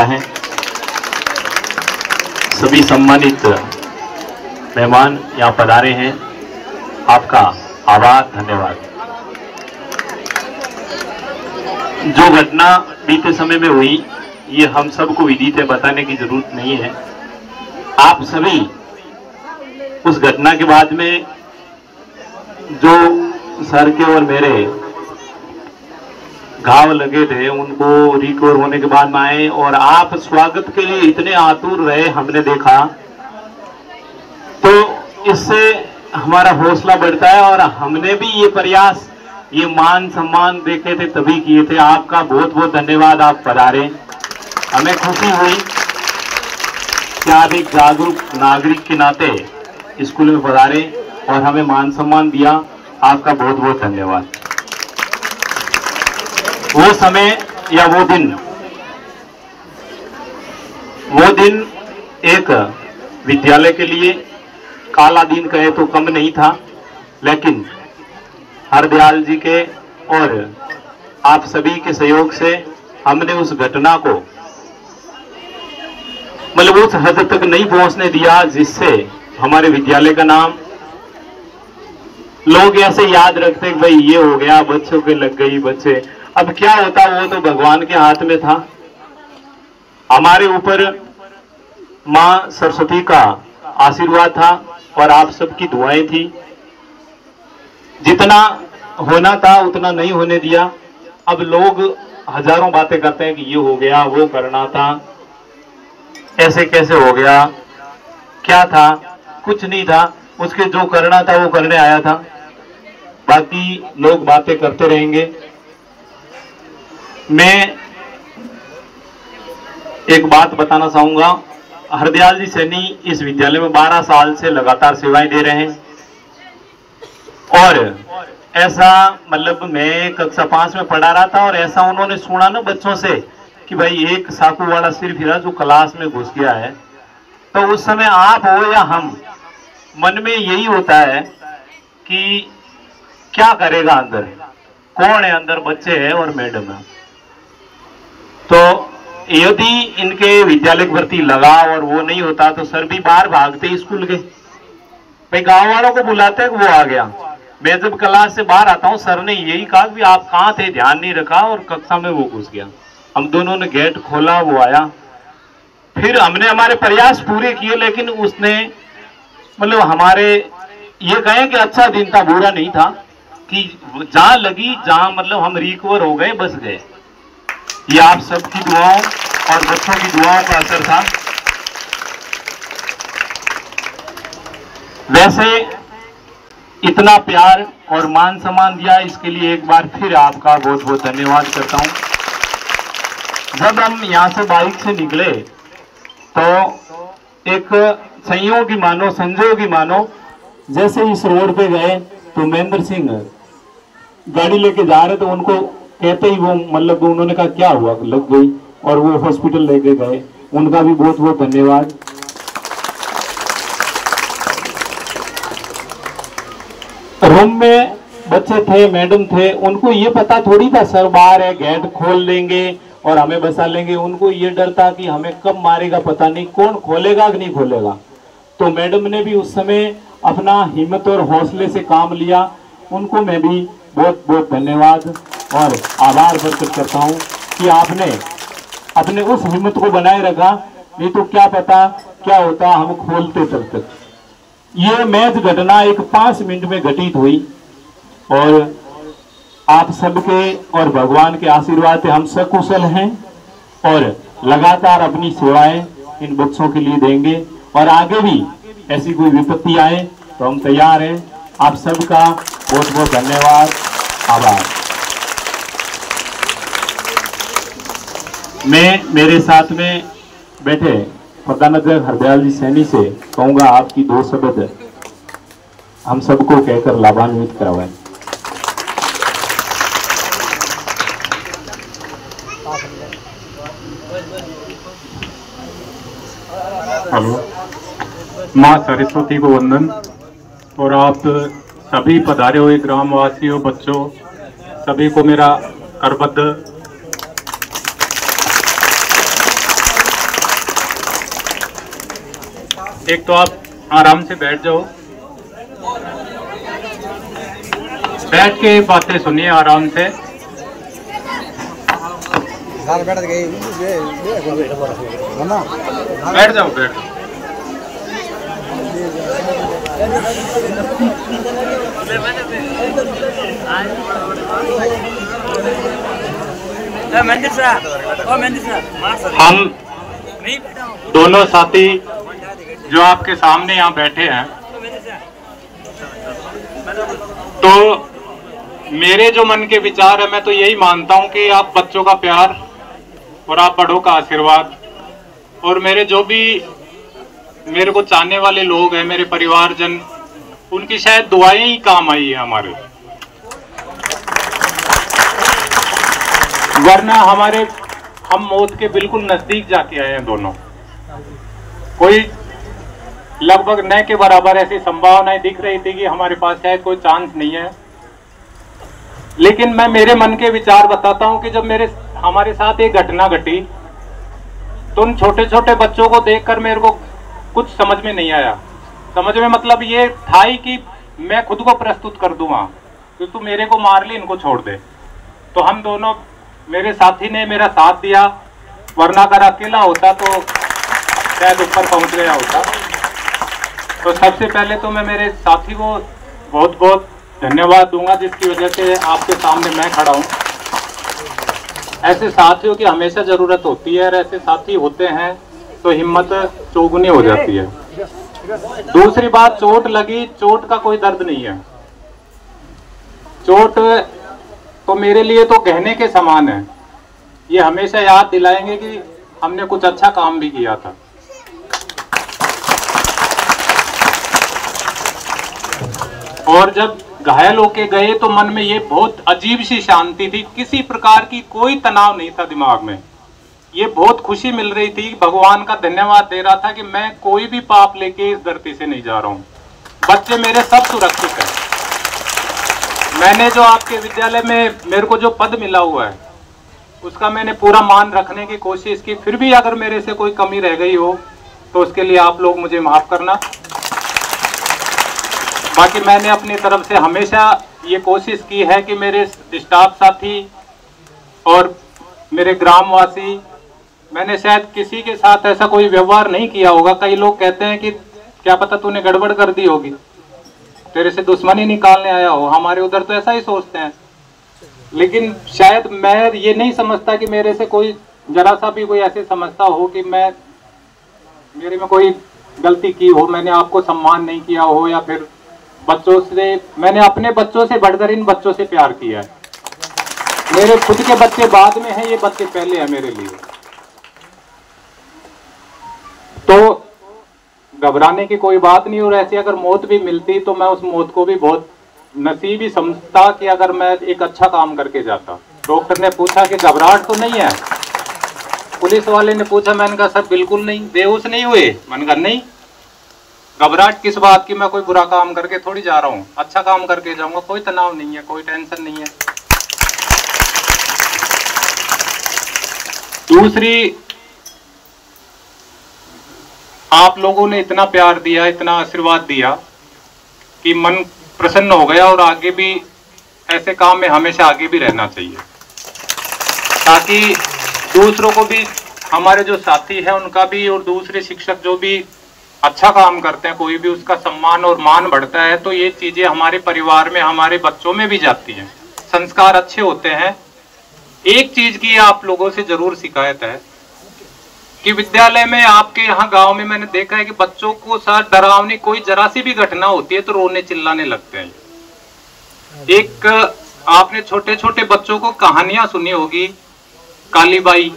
है सभी सम्मानित मेहमान यहाँ पधारे हैं, आपका आभार, धन्यवाद। जो घटना बीते समय में हुई ये हम सबको विदित है, बताने की जरूरत नहीं है। आप सभी उस घटना के बाद में जो सर के और मेरे घाव लगे थे उनको रिकवर होने के बाद में आए और आप स्वागत के लिए इतने आतुर रहे, हमने देखा, तो इससे हमारा हौसला बढ़ता है। और हमने भी ये प्रयास, ये मान सम्मान देखे थे तभी किए थे। आपका बहुत बहुत धन्यवाद, आप पधारे। हमें खुशी हुई कि आप एक जागरूक नागरिक के नाते स्कूल में पधारे और हमें मान सम्मान दिया। आपका बहुत बहुत धन्यवाद। वो समय या वो दिन एक विद्यालय के लिए काला दिन कहे तो कम नहीं था, लेकिन हरदयाल जी के और आप सभी के सहयोग से हमने उस घटना को मतलब उस हद तक नहीं पहुंचने दिया जिससे हमारे विद्यालय का नाम लोग ऐसे याद रखते कि भाई ये हो गया, बच्चों के लग गई बच्चे। अब क्या होता वो तो भगवान के हाथ में था। हमारे ऊपर मां सरस्वती का आशीर्वाद था और आप सबकी दुआएं थी। जितना होना था उतना नहीं होने दिया। अब लोग हजारों बातें करते हैं कि ये हो गया, वो करना था, ऐसे कैसे हो गया, क्या था, कुछ नहीं था। उसके जो करना था वो करने आया था। बाकी लोग बातें करते रहेंगे। मैं एक बात बताना चाहूंगा, हरदयाल जी सैनी इस विद्यालय में 12 साल से लगातार सेवाएं दे रहे हैं। और ऐसा मतलब मैं कक्षा 5 में पढ़ा रहा था और ऐसा उन्होंने सुना ना बच्चों से कि भाई एक साकू वाला सिर फिरा जो क्लास में घुस गया है। तो उस समय आप हो या हम, मन में यही होता है कि क्या करेगा अंदर, कौन है अंदर, बच्चे हैं और मैडम है। तो यदि इनके विद्यालय के प्रति लगा और वो नहीं होता तो सर भी बाहर भागते स्कूल के, भाई गांव वालों को बुलाते वो आ गया। मैं जब क्लास से बाहर आता हूँ सर ने यही कहा कि आप कहाँ थे, ध्यान नहीं रखा और कक्षा में वो घुस गया। हम दोनों ने गेट खोला, वो आया। फिर हमने हमारे प्रयास पूरे किए, लेकिन उसने मतलब हमारे ये कहें कि अच्छा दिन था, बुरा नहीं था, कि जहां लगी जहां मतलब हम रिकवर हो गए, बस गए। ये आप सबकी दुआओं और बच्चों की दुआओं का असर था। वैसे इतना प्यार और मान सम्मान दिया, इसके लिए एक बार फिर आपका बहुत बहुत धन्यवाद करता हूं। जब हम यहां से बाइक से निकले तो एक संयोगी मानो, संजोगी मानो, जैसे इस रोड पे गए तो महेंद्र सिंह गाड़ी लेके जा रहे थे, उनको कहते ही वो मतलब उन्होंने कहा क्या हुआ, लग गई, और वो हॉस्पिटल लेके गए। उनका भी बहुत बहुत धन्यवाद। रूम में बच्चे थे, मैडम थे, उनको ये पता थोड़ी था सर बाहर है, गेट खोल देंगे और हमें बसा लेंगे। उनको ये डर था कि हमें कब मारेगा पता नहीं, कौन खोलेगा कि नहीं खोलेगा। तो मैडम ने भी उस समय अपना हिम्मत और हौसले से काम लिया, उनको मैं भी बहुत बहुत धन्यवाद। और आभार प्रकट करता हूं कि आपने अपने उस हिम्मत को बनाए रखा, नहीं तो क्या पता क्या होता हम खोलते तब तक। ये मैच घटना एक 5 मिनट में घटित हुई और आप सबके और भगवान के आशीर्वाद से हम सकुशल हैं और लगातार अपनी सेवाएं इन बच्चों के लिए देंगे और आगे भी ऐसी कोई विपत्ति आए तो हम तैयार हैं। आप सबका बहुत बहुत धन्यवाद, आभार। मैं मेरे साथ में बैठे प्रधानाध्यक्ष हरदयाल जी सैनी से कहूंगा आपकी 2 शब्द हम सबको कहकर लाभान्वित करवाएं। हेलो, माँ सरस्वती को वंदन और आप सभी पधारे हुए ग्रामवासियों, बच्चों, सभी को मेरा करबद्ध एक तो आप आराम से बैठ जाओ, बैठ के बातें सुनिए आराम से। बैठ जाओ, बैठ जाओ। हम दोनों साथी जो आपके सामने यहाँ बैठे हैं, तो मेरे जो मन के विचार है, मैं तो यही मानता हूँ कि आप बच्चों का प्यार और आप बड़ों का आशीर्वाद और मेरे जो भी मेरे को चाहने वाले लोग हैं, मेरे परिवारजन, उनकी शायद दुआएं ही काम आई है हमारे, वरना हम मौत के बिल्कुल नजदीक जाके आए हैं दोनों। कोई लगभग न के बराबर ऐसी संभावनाएं दिख रही थी कि हमारे पास शायद कोई चांस नहीं है, लेकिन मैं मेरे मन के विचार बताता हूं कि जब हमारे साथ एक घटना घटी तो उन छोटे छोटे बच्चों को देखकर मेरे को कुछ समझ में नहीं आया। समझ में मतलब ये था ही कि मैं खुद को प्रस्तुत कर दूंगा कि तू मेरे को मार ले, इनको छोड़ दे। तो हम दोनों, मेरे साथी ने मेरा साथ दिया, वरना अगर अकेला होता तो शायद ऊपर पहुंच गया होता। तो सबसे पहले तो मैं मेरे साथी को बहुत बहुत धन्यवाद दूंगा जिसकी वजह से आपके सामने मैं खड़ा हूं। ऐसे साथियों की हमेशा जरूरत होती है और ऐसे साथी होते हैं तो हिम्मत चौगुनी हो जाती है। दूसरी बात, चोट लगी, चोट का कोई दर्द नहीं है। चोट तो मेरे लिए तो गहने के समान है, ये हमेशा याद दिलाएंगे कि हमने कुछ अच्छा काम भी किया था। और जब घायल होके गए तो मन में ये बहुत अजीब सी शांति थी, किसी प्रकार की कोई तनाव नहीं था दिमाग में। ये बहुत खुशी मिल रही थी, भगवान का धन्यवाद दे रहा था कि मैं कोई भी पाप लेके इस धरती से नहीं जा रहा हूँ, बच्चे मेरे सब सुरक्षित हैं। मैंने जो आपके विद्यालय में मेरे को जो पद मिला हुआ है उसका मैंने पूरा मान रखने की कोशिश की, फिर भी अगर मेरे से कोई कमी रह गई हो तो उसके लिए आप लोग मुझे माफ करना। बाकी मैंने अपनी तरफ से हमेशा ये कोशिश की है कि मेरे स्टाफ साथी और मेरे ग्रामवासी, मैंने शायद किसी के साथ ऐसा कोई व्यवहार नहीं किया होगा। कई लोग कहते हैं कि क्या पता तूने गड़बड़ कर दी होगी, तेरे से दुश्मनी निकालने आया हो, हमारे उधर तो ऐसा ही सोचते हैं। लेकिन शायद मैं ये नहीं समझता कि मेरे से कोई जरा सा भी कोई ऐसे समझता हो कि मेरे में कोई गलती की हो, मैंने आपको सम्मान नहीं किया हो, या फिर बच्चों से, मैंने अपने बच्चों से बढ़कर इन बच्चों से प्यार किया है। मेरे खुद के बच्चे बाद में हैं, ये बच्चे पहले हैं मेरे लिए। तो घबराने की कोई बात नहीं, और ऐसी अगर मौत भी मिलती तो मैं उस मौत को भी बहुत नसीब ही समझता कि अगर मैं एक अच्छा काम करके जाता। डॉक्टर ने पूछा कि घबराहट तो नहीं है, पुलिस वाले ने पूछा, मैंने कहा सर बिल्कुल नहीं। बेहोश नहीं हुए? मैंने कहा नहीं। घबराहट किस बात की? मैं कोई बुरा काम करके थोड़ी जा रहा हूँ, अच्छा काम करके जाऊंगा, कोई तनाव नहीं है, कोई टेंशन नहीं है। दूसरी, आप लोगों ने इतना प्यार दिया, इतना आशीर्वाद दिया कि मन प्रसन्न हो गया, और आगे भी ऐसे काम में हमेशा आगे भी रहना चाहिए, ताकि दूसरों को भी, हमारे जो साथी हैं उनका भी और दूसरे शिक्षक जो भी अच्छा काम करते हैं, कोई भी उसका सम्मान और मान बढ़ता है, तो ये चीजें हमारे परिवार में, हमारे बच्चों में भी जाती हैं, संस्कार अच्छे होते हैं। एक चीज की आप लोगों से जरूर शिकायत है कि विद्यालय में, आपके यहाँ गांव में मैंने देखा है कि बच्चों को साथ डरावनी कोई जरा सी भी घटना होती है तो रोने चिल्लाने लगते हैं। एक आपने छोटे छोटे बच्चों को कहानियां सुनी होगी, कालीबाई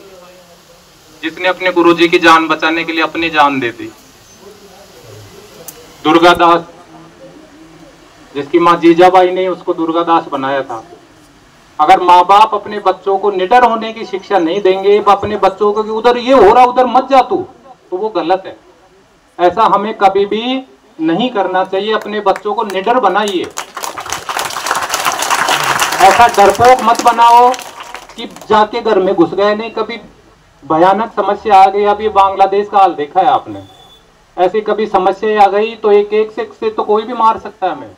जिसने अपने गुरुजी की जान बचाने के लिए अपनी जान दे दी, दुर्गादास जिसकी माँ जीजाबाई ने उसको दुर्गादास बनाया था। अगर माँ बाप अपने बच्चों को निडर होने की शिक्षा नहीं देंगे, अपने बच्चों को कि उधर ये हो रहा उधर मत जा तू, तो वो गलत है। ऐसा हमें कभी भी नहीं करना चाहिए। अपने बच्चों को निडर बनाइए, ऐसा डरपोक मत बनाओ कि जाके घर में घुस गए। नहीं, कभी भयानक समस्या आ गई, अभी बांग्लादेश का हाल देखा है आपने, ऐसी कभी समस्या आ गई तो एक एक से तो कोई भी मार सकता है हमें,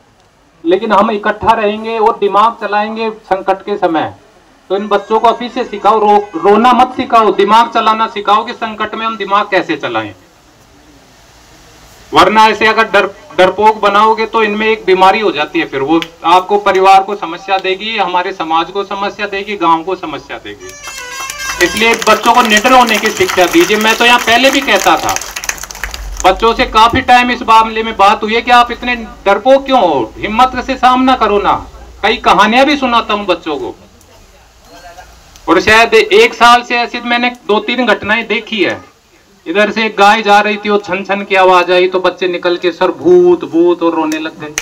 लेकिन हम इकट्ठा रहेंगे और दिमाग चलाएंगे संकट के समय। तो इन बच्चों को अभी से सिखाओ, रोना मत सिखाओ, दिमाग चलाना सिखाओ कि संकट में हम दिमाग कैसे चलाएं। वरना ऐसे अगर डरपोक बनाओगे तो इनमें एक बीमारी हो जाती है, फिर वो आपको, परिवार को समस्या देगी, हमारे समाज को समस्या देगी, गांव को समस्या देगी। इसलिए बच्चों को निडर होने की शिक्षा दीजिए। मैं तो यहाँ पहले भी कहता था, बच्चों से काफी टाइम इस मामले में बात हुई है कि आप इतने डरपोक क्यों हो, हिम्मत से सामना करो ना। कई कहानियां भी सुनाता हूं बच्चों को, और शायद 1 साल से ऐसी मैंने 2-3 घटनाएं देखी है। इधर से एक गाय जा रही थी, वो छन छन की आवाज आई तो बच्चे निकल के सर भूत भूत और रोने लग गए।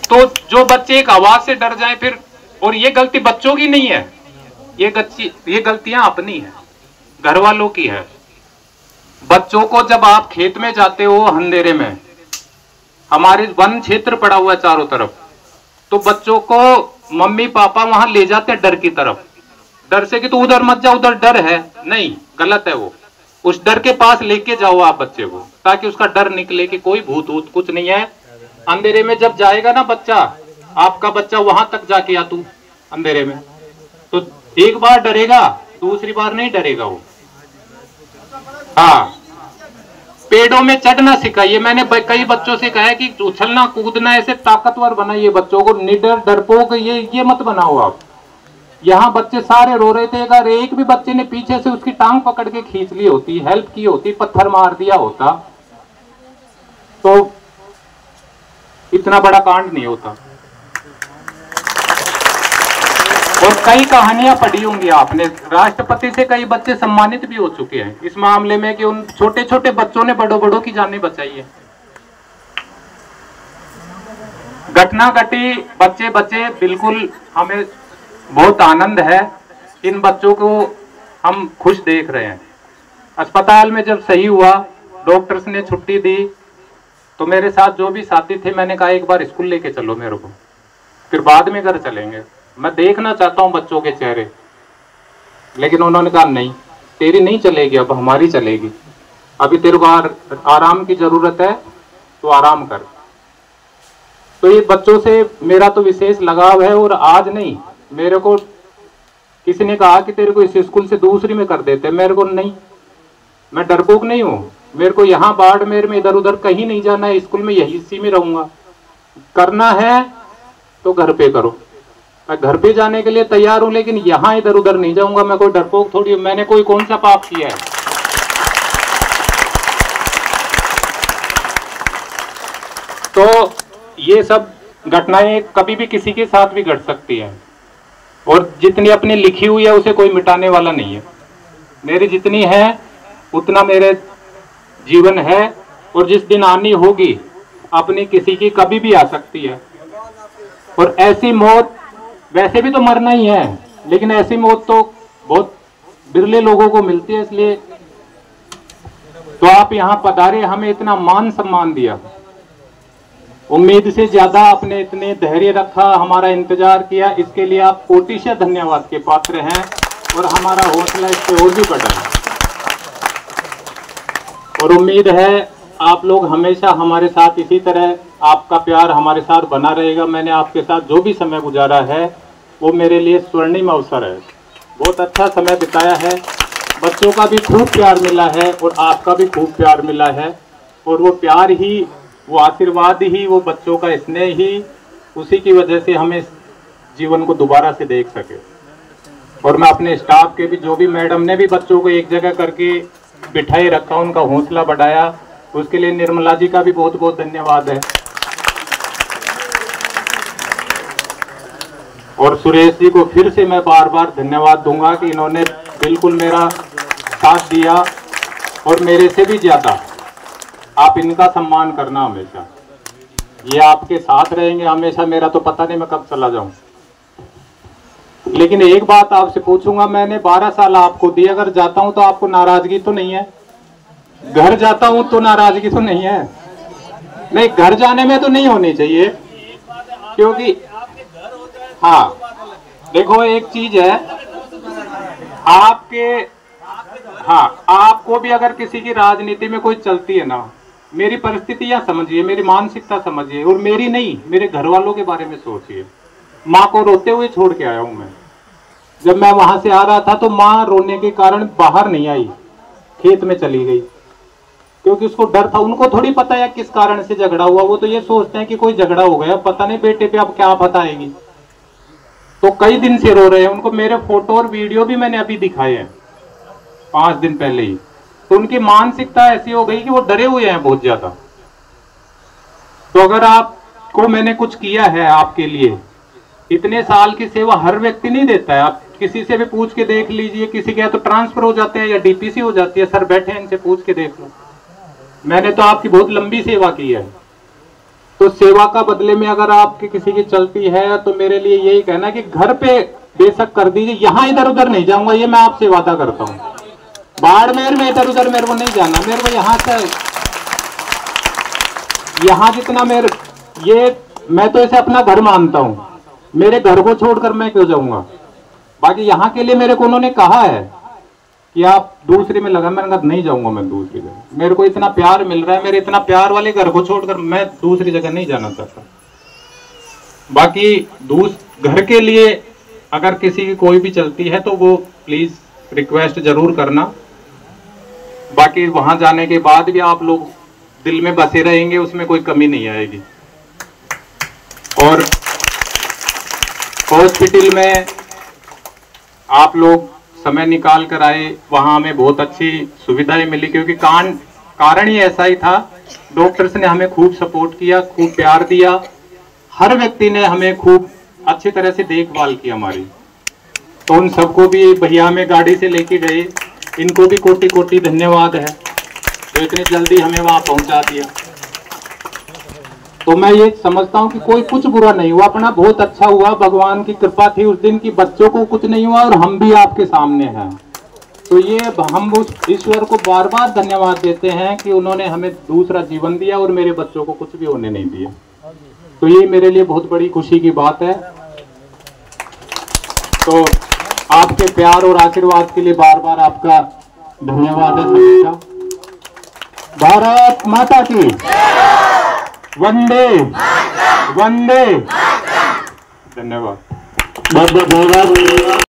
तो जो बच्चे एक आवाज से डर जाए फिर, और ये गलती बच्चों की नहीं है, ये गलतियां अपनी है, घर वालों की है। बच्चों को जब आप खेत में जाते हो अंधेरे में, हमारे वन क्षेत्र पड़ा हुआ है चारों तरफ, तो बच्चों को मम्मी पापा वहां ले जाते हैं डर की तरफ, डर से कि तू उधर मत जा, उधर डर है। नहीं, गलत है वो। उस डर के पास लेके जाओ आप बच्चे को, ताकि उसका डर निकले कि कोई भूत भूत कुछ नहीं है। अंधेरे में जब जाएगा ना बच्चा, आपका बच्चा वहां तक जाके आ तू अंधेरे में, तो एक बार डरेगा, दूसरी बार नहीं डरेगा वो। हाँ, पेड़ों में चढ़ना सिखाइए। मैंने कई बच्चों से कहा है कि उछलना कूदना ऐसे ताकतवर बनाइए बच्चों को, निडर डरपोक ये मत बनाओ आप। यहाँ बच्चे सारे रो रहे थे, अगर एक भी बच्चे ने पीछे से उसकी टांग पकड़ के खींच ली होती, हेल्प की होती, पत्थर मार दिया होता, तो इतना बड़ा कांड नहीं होता। और कई कहानियां पढ़ी होंगी आपने, राष्ट्रपति से कई बच्चे सम्मानित भी हो चुके हैं इस मामले में कि उन छोटे छोटे बच्चों ने बड़ों बड़ों की जानें बचाई है। घटना घटी, बच्चे बचे, बिल्कुल हमें बहुत आनंद है। इन बच्चों को हम खुश देख रहे हैं। अस्पताल में जब सही हुआ, डॉक्टर्स ने छुट्टी दी, तो मेरे साथ जो भी साथी थे, मैंने कहा एक बार स्कूल लेके चलो मेरे को, फिर बाद में घर चलेंगे, मैं देखना चाहता हूं बच्चों के चेहरे। लेकिन उन्होंने कहा नहीं, तेरी नहीं चलेगी, अब हमारी चलेगी, अभी तेरे को आराम की जरूरत है तो आराम कर। तो ये बच्चों से मेरा तो विशेष लगाव है। और आज नहीं, मेरे को किसी ने कहा कि तेरे को इस स्कूल से दूसरी में कर देते, मेरे को नहीं, मैं डरपोक नहीं हूँ। मेरे को यहाँ बाड़मेर में इधर उधर कहीं नहीं जाना है, स्कूल में यही इसी में रहूंगा। करना है तो घर पे करो, मैं घर पे जाने के लिए तैयार हूं, लेकिन यहाँ इधर उधर नहीं जाऊंगा। मैं कोई डरपोक थोड़ी हूं, मैंने कोई कौन सा पाप किया है। तो ये सब घटनाएं कभी भी किसी के साथ भी घट सकती हैं, और जितनी अपनी लिखी हुई है उसे कोई मिटाने वाला नहीं है। मेरी जितनी है उतना मेरे जीवन है, और जिस दिन आनी होगी अपनी किसी की कभी भी आ सकती है। और ऐसी मौत, वैसे भी तो मरना ही है, लेकिन ऐसी मौत तो बहुत बिरले लोगों को मिलती है। इसलिए तो आप यहाँ पधारे, हमें इतना मान सम्मान दिया, उम्मीद से ज्यादा आपने इतने धैर्य रखा, हमारा इंतजार किया, इसके लिए आप कोटिशः धन्यवाद के पात्र हैं। और हमारा हौसला इससे और भी बढ़ा है, और उम्मीद है आप लोग हमेशा हमारे साथ इसी तरह, आपका प्यार हमारे साथ बना रहेगा। मैंने आपके साथ जो भी समय गुजारा है वो मेरे लिए स्वर्णिम अवसर है। बहुत अच्छा समय बिताया है, बच्चों का भी खूब प्यार मिला है और आपका भी खूब प्यार मिला है। और वो प्यार ही, वो आशीर्वाद ही, वो बच्चों का स्नेह ही, उसी की वजह से हमें जीवन को दोबारा से देख सके। और मैं अपने स्टाफ के भी, जो भी मैडम ने भी बच्चों को एक जगह करके बिठाए रखा, उनका हौसला बढ़ाया, उसके लिए निर्मला जी का भी बहुत बहुत धन्यवाद है। और सुरेश जी को फिर से मैं बार बार धन्यवाद दूंगा कि इन्होंने बिल्कुल मेरा साथ दिया। और मेरे से भी ज्यादा आप इनका सम्मान करना हमेशा, ये आपके साथ रहेंगे हमेशा। मेरा तो पता नहीं मैं कब चला जाऊं, लेकिन एक बात आपसे पूछूंगा, मैंने 12 साल आपको दिए, अगर जाता हूं तो आपको नाराजगी तो नहीं है? घर जाता हूं तो नाराजगी तो नहीं है? नहीं, घर जाने में तो नहीं होनी चाहिए, क्योंकि हाँ देखो एक चीज है, आपके, हाँ आपको भी अगर किसी की राजनीति में कोई चलती है ना, मेरी परिस्थितियां समझिए, मेरी मानसिकता समझिए, और मेरी नहीं, मेरे घर वालों के बारे में सोचिए। माँ को रोते हुए छोड़ के आया हूं मैं। जब मैं वहां से आ रहा था तो माँ रोने के कारण बाहर नहीं आई, खेत में चली गई, क्योंकि उसको डर था। उनको थोड़ी पता है किस कारण से झगड़ा हुआ, वो तो ये सोचते हैं कि कोई झगड़ा हो गया, पता नहीं बेटे पे अब क्या पता आएगी। तो कई दिन से रो रहे हैं। उनको मेरे फोटो और वीडियो भी मैंने अभी दिखाए हैं 5 दिन पहले ही। तो उनकी मानसिकता ऐसी हो गई कि वो डरे हुए हैं बहुत ज्यादा। तो अगर आपको मैंने कुछ किया है आपके लिए, इतने साल की सेवा हर व्यक्ति नहीं देता है। आप किसी से भी पूछ के देख लीजिए, किसी के तो ट्रांसफर हो जाते हैं या डीपीसी हो जाती है, सर बैठे हैं इनसे पूछ के देख लो। मैंने तो आपकी बहुत लंबी सेवा की है। तो सेवा का बदले में अगर आपकी किसी की चलती है तो मेरे लिए यही कहना है कि घर पे बेशक कर दीजिए, यहां इधर उधर नहीं जाऊंगा, ये मैं आपसे वादा करता हूं। बाड़मेर में इधर उधर मेरे को नहीं जाना, मेरे को यहां से, यहां जितना मेरे, ये मैं तो इसे अपना घर मानता हूं, मेरे घर को छोड़कर मैं क्यों जाऊंगा। बाकी यहाँ के लिए मेरे को उन्होंने कहा है कि आप दूसरी में लगा, मैंने कहा नहीं जाऊंगा मैं दूसरी जगह, मेरे को इतना प्यार मिल रहा है, मेरे इतना प्यार वाले घर को छोड़कर मैं दूसरी जगह नहीं जाना चाहता। बाकी घर के लिए अगर किसी की कोई भी चलती है तो वो प्लीज रिक्वेस्ट जरूर करना। बाकी वहां जाने के बाद भी आप लोग दिल में बसे रहेंगे, उसमें कोई कमी नहीं आएगी। और हॉस्पिटल में आप लोग समय निकाल कर आए, वहां हमें बहुत अच्छी सुविधाएं मिली, क्योंकि कारण ही ऐसा ही था। डॉक्टर्स ने हमें खूब सपोर्ट किया, खूब प्यार दिया, हर व्यक्ति ने हमें खूब अच्छी तरह से देखभाल की हमारी। तो उन सबको भी भैया हमें गाड़ी से लेके गए, इनको भी कोटि कोटि धन्यवाद है, तो इतनी जल्दी हमें वहां पहुंचा दिया। तो मैं ये समझता हूँ कि कोई कुछ बुरा नहीं हुआ, अपना बहुत अच्छा हुआ, भगवान की कृपा थी उस दिन की, बच्चों को कुछ नहीं हुआ और हम भी आपके सामने हैं। तो ये हम उस ईश्वर को बार बार धन्यवाद देते हैं कि उन्होंने हमें दूसरा जीवन दिया और मेरे बच्चों को कुछ भी होने नहीं दिया। तो ये मेरे लिए बहुत बड़ी खुशी की बात है। तो आपके प्यार और आशीर्वाद के लिए बार बार आपका धन्यवाद है हमेशा। भारत माता की वंदे वंदे। धन्यवाद। बहुत बहुत धन्यवाद।